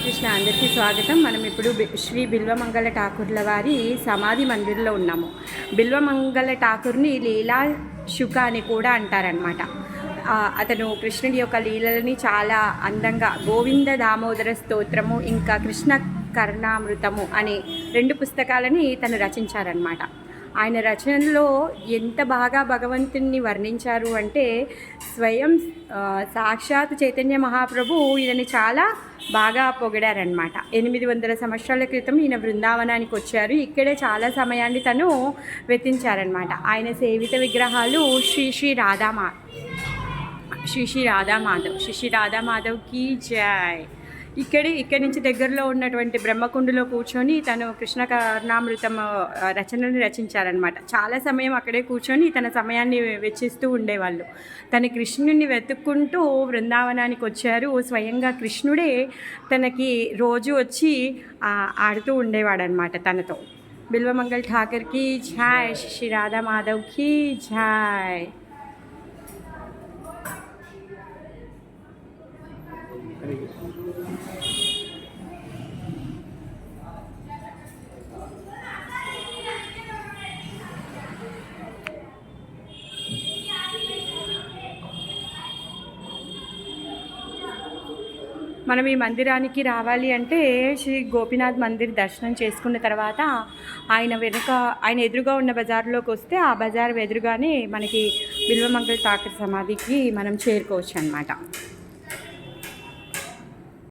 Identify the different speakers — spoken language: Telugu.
Speaker 1: శ్రీకృష్ణ అందరికీ స్వాగతం. మనం ఇప్పుడు శ్రీ బిల్వమంగళ ఠాకూర్ల వారి సమాధి మందిర్లో ఉన్నాము. బిల్వమంగళ ఠాకూర్ని లీలా శుక అని కూడా అంటారనమాట. అతను కృష్ణుడి యొక్క లీలలని చాలా అందంగా గోవింద దామోదర స్తోత్రము ఇంకా కృష్ణ కర్ణామృతము అనే 2 పుస్తకాలని తను రచించారనమాట. ఆయన రచనలో ఎంత బాగా భగవంతుని వర్ణించారు అంటే స్వయం సాక్షాత్ చైతన్య మహాప్రభు ఈయనని చాలా బాగా పొగిడారనమాట. 800 సంవత్సరాల క్రితం ఈయన బృందావనానికి వచ్చారు. ఇక్కడే చాలా సమయాన్ని తను వెచ్చించారనమాట. ఆయన సేవిత విగ్రహాలు శ్రీ శ్రీ రాధామాధవ్కి జై. ఇక్కడి నుంచి దగ్గరలో ఉన్నటువంటి బ్రహ్మకుండులో కూర్చొని తను కృష్ణ కర్ణామృతం రచనని రచించారనమాట. చాలా సమయం అక్కడే కూర్చొని తన సమయాన్ని వెచ్చిస్తూ ఉండేవాళ్ళు. తన కృష్ణుని వెతుక్కుంటూ బృందావనానికి వచ్చారు. స్వయంగా కృష్ణుడే తనకి రోజు వచ్చి ఆడుతూ ఉండేవాడనమాట తనతో. బిల్వమంగళ ఠాకర్కి ఝాయ్, శ్రీ రాధామాధవ్కి ఝాయ్. మనం ఈ మందిరానికి రావాలి అంటే శ్రీ గోపీనాథ్ మందిర్ దర్శనం చేసుకున్న తర్వాత ఆయన ఎదురుగా ఉన్న బజార్లోకి వస్తే ఆ బజార్ ఎదురుగానే మనకి బిల్వమంగళ ఠాకూర్ సమాధికి మనం చేరుకోవచ్చు అన్నమాట.